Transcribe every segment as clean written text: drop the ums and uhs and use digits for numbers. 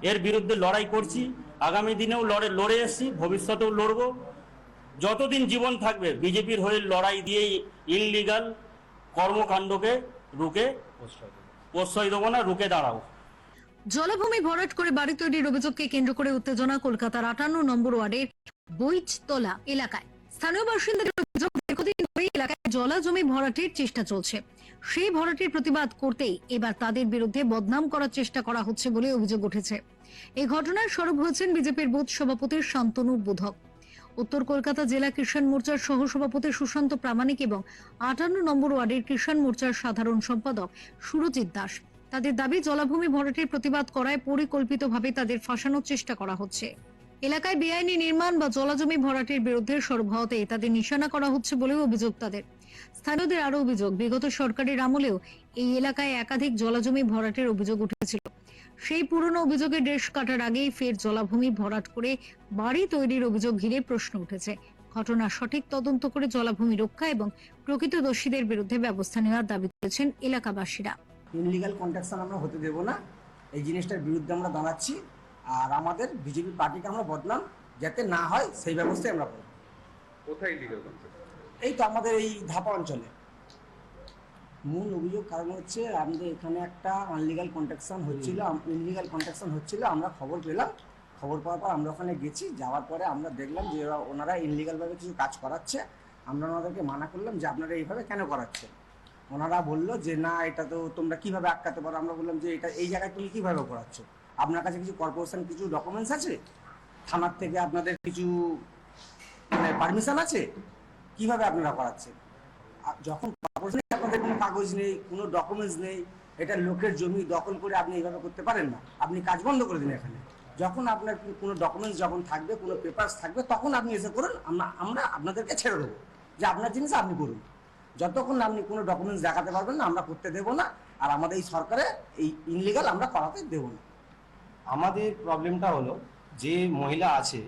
এর বিরুদ্ধে লড়াই করছি, আগামী দিনেও লড়ে এসেছি, ভবিষ্যতেও লড়বো। যতদিন জীবন থাকবে বিজেপির হয়ে লড়াই দিয়েই ইনলিগাল কর্মকাণ্ডকে রুখে প্রশ্রয় দেবো না, রুখে দাঁড়াবো। জলাভূমি ভরাট করে বাড়ি তৈরির অভিযোগকে কেন্দ্র করে উত্তেজনা কলকাতার 58 নম্বর ওয়ার্ডের বইচতলা এলাকায়। স্থানীয় বাসিন্দাদের অভিযোগ, দীর্ঘদিন ধরে এলাকায় জলা জমি ভরাটের চেষ্টা চলছে। সেই ভরাটের প্রতিবাদ করতেই এবার তাদের বিরুদ্ধে বদনাম করার চেষ্টা করা হচ্ছে বলে অভিযোগ উঠেছে। এই ঘটনায় সরব হয়েছেন বিজেপির বুথ সভাপতি শান্তনু বোধক, উত্তর কলকাতা জেলা কিষাণ মোর্চার সহ সভাপতি সুশান্ত প্রামাণিক এবং 58 নম্বর ওয়ার্ডের কিষাণ মোর্চার সাধারণ সম্পাদক সুরজিৎ দাস। তাদের দাবি, জলাভূমি ভরাটের প্রতিবাদ করায় পরিকল্পিতভাবে তাদের ফাঁসানোর চেষ্টা করা হচ্ছে। এলাকায় বেআইনি নির্মাণ বা জলাজমি ভরাটের বিরুদ্ধে সরব হওয়াতে তাদের নিশানা করা হচ্ছে বলেও অভিযোগ তাদের। স্থানীয়দের আরো অভিযোগ, বিগত সরকারের আমলেও এই এলাকায় একাধিক জলাজমি ভরাটের অভিযোগ উঠেছিল। সেই পুরনো অভিযোগের রেশ কাটার আগেই ফের জলাভূমি ভরাট করে বাড়ি তৈরির অভিযোগ ঘিরে প্রশ্ন উঠেছে। ঘটনার সঠিক তদন্ত করে জলাভূমি রক্ষা এবং প্রকৃত দোষীদের বিরুদ্ধে ব্যবস্থা নেওয়ার দাবি করেছেন এলাকাবাসীরা। ইনলিগাল কন্ট্রাকশন আমরা হতে দেব না, এই জিনিসটার বিরুদ্ধে আমরা দাঁড়াচ্ছি। আর আমাদের বিজেপি পার্টিকে আমরা বদনাম যাতে না হয় সেই ব্যবস্থাই আমরা করব। কোথায় ইনলিগাল কন্ট্রাকশন? এই তো আমাদের এই ধাপা অঞ্চলে মূল অভিযোগ কারণ হচ্ছে আমাদের এখানে একটা ইনলিগাল কন্ট্রাকশন হচ্ছিল। আমরা খবর পেলাম, খবর পাওয়ার পর আমরা ওখানে গেছি। যাওয়ার পরে আমরা দেখলাম যে ওনারা ইনলিগালভাবে কিছু কাজ করাচ্ছে। আমরা ওনাদেরকে মানা করলাম যে আপনারা এইভাবে কেন করাচ্ছে। ওনারা বললো যে না, এটা তো তোমরা কিভাবে আটকাতে পারো। আমরা বললাম যে এটা এই জায়গায় তুমি কিভাবে করাচ্ছ, আপনার কাছে কিছু কর্পোরেশন কিছু ডকুমেন্টস আছে, থানার থেকে আপনাদের কিছু মানে পারমিশন আছে, কিভাবে আপনারা করাচ্ছেন। যখন কর্পোরেশনে আপনাদের কোনো কাগজ নেই, কোনো ডকুমেন্টস নেই, এটা লোকের জমি দখল করে আপনি এইভাবে করতে পারেন না। আপনি কাজ বন্ধ করে দিন এখানে। যখন আপনার কোনো ডকুমেন্টস যখন থাকবে, কোনো পেপারস থাকবে, তখন আপনি এসে করুন, আমরা আপনাদেরকে ছেড়ে দেবো যে আপনার জিনিস আপনি করুন। যতক্ষণ আপনি কোনো ডকুমেন্টস দেখাতে পারবেন না, আমরা করতে দেবো না। আর আমাদের এই সরকারে এই ইনলিগাল আমরা করাতে দেবো না। আমাদের প্রবলেমটা হলো যে মহিলা আছে,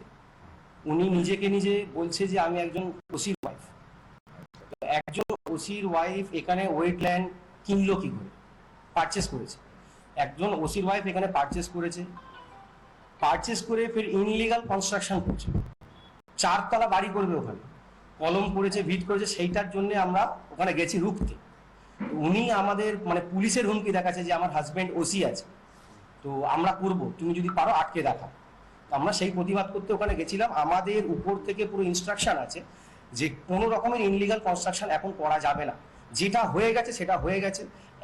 উনি নিজেকে নিজে বলছে যে আমি একজন ওসির ওয়াইফ। একজন ওসির ওয়াইফ এখানে ওয়েটল্যান্ড কিনলো কি করে? পারচেস করেছে। একজন ওসির ওয়াইফ এখানে পারচেস করে ফের ইনলিগাল কনস্ট্রাকশন করছে। 4 তলা বাড়ি করবে ওখানে, কলম করেছে, ভিট করেছে। সেইটার জন্য আমরা ওখানে গেছি রুখতে। উনি আমাদের মানে পুলিশের হুমকি দেখাচ্ছে যে আমার হাজব্যান্ড ওসি আছে, তো আমরা করবো, তুমি যদি পারো আটকে দেখা। তো আমরা সেই প্রতিবাদ করতে ওখানে গেছিলাম। আমাদের উপর থেকে পুরো ইনস্ট্রাকশন আছে যে কোনো রকমের ইনলিগাল কনস্ট্রাকশন এখন করা যাবে না। যেটা হয়ে গেছে সেটা হয়ে গেছে,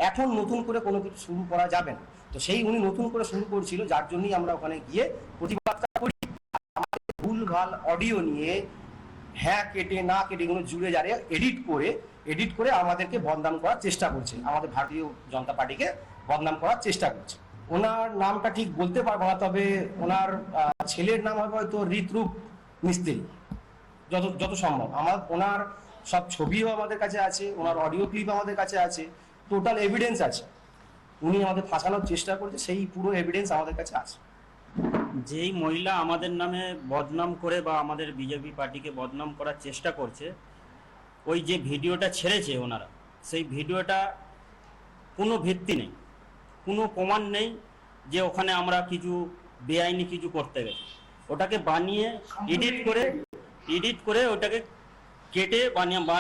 এখন নতুন করে কোনো কিছু শুরু করা যাবে না। তো সেই উনি নতুন করে শুরু করছিল, যার জন্যই আমরা ওখানে গিয়ে প্রতিবাদটা করি। আমাদের ভুলভাল অডিও নিয়ে হ্যাঁ কেটে না কেটে এগুলো জুড়ে যারে এডিট করে আমাদেরকে বদনাম করার চেষ্টা করছে, আমাদের ভারতীয় জনতা পার্টিকে বদনাম করার চেষ্টা করছে। ওনার নামটা ঠিক বলতে পারবো না, তবে ওনার ছেলের নাম হবে হয়তো ঋতরূপ মিস্ত্রি, যত সম্ভব। ওনার সব ছবিও আমাদের কাছে আছে, ওনার অডিও ক্লিপ আমাদের কাছে আছে, টোটাল এভিডেন্স আছে। উনি আমাদের ফাঁসানোর চেষ্টা করছে, সেই পুরো এভিডেন্স আমাদের কাছে আছে। যেই মহিলা আমাদের নামে বদনাম করে বা আমাদের বিজেপি পার্টিকে বদনাম করার চেষ্টা করছে, ওই যে ভিডিওটা ছেড়েছে ওনারা, সেই ভিডিওটা কোনো ভিত্তি নেই, কোনো প্রমাণ নেই যে ওখানে আমরা কিছু বেআইনি কিছু করতে গেছি। ওটাকে বানিয়ে এডিট করে ওটাকে কেটে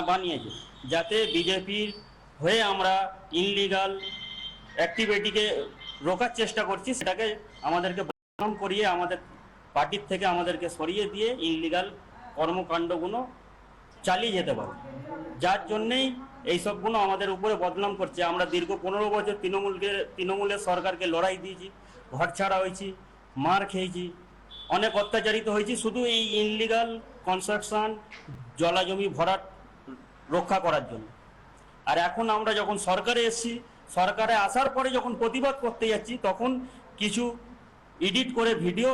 বানিয়েছে, যাতে বিজেপির হয়ে আমরা ইনলিগাল অ্যাক্টিভিটিকে রোকার চেষ্টা করছি। সেটাকে আমাদেরকে বদনাম করিয়ে আমাদের পার্টির থেকে আমাদেরকে সরিয়ে দিয়ে ইনলিগাল কর্মকাণ্ডগুলো চালিয়ে যেতে পারে, যার জন্যেই এইসবগুলো আমাদের উপরে বদনাম করছে। আমরা দীর্ঘ 15 বছর তৃণমূলের সরকারকে লড়াই দিয়েছি, ঘর ছাড়া হয়েছি, মার খেয়েছি, অনেক অত্যাচারিত হয়েছি শুধু এই ইনলিগাল কনস্ট্রাকশন জলাজমি ভরাট রক্ষা করার জন্য। আর এখন আমরা যখন সরকারে এসেছি, সরকারে আসার পরে যখন প্রতিবাদ করতে যাচ্ছি, তখন কিছু এডিট করে ভিডিও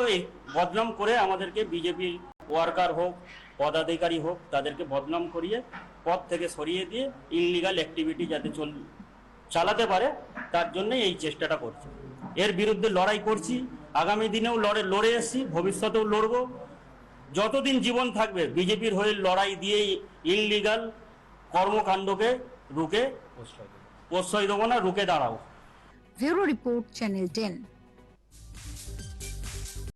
বদনাম করে আমাদেরকে বিজেপির ওয়ার্কার হোক পদাধিকারী হোক তাদেরকে বদনাম করিয়ে পদ থেকে সরিয়ে দিয়ে ইনলিগাল অ্যাক্টিভিটি যাতে চালাতে পারে, তার জন্যই এই চেষ্টাটা করছে। এর বিরুদ্ধে লড়াই করছি, আগামী দিনেও লড়ে এসেছি, ভবিষ্যতেও লড়বো। যতদিন জীবন থাকবে বিজেপির হয়ে লড়াই দিয়েই ইনলিগাল কর্মকাণ্ডকে রুখে প্রশ্রয় দেবো না, রুখে দাঁড়াবো। Bureau report, channel 10।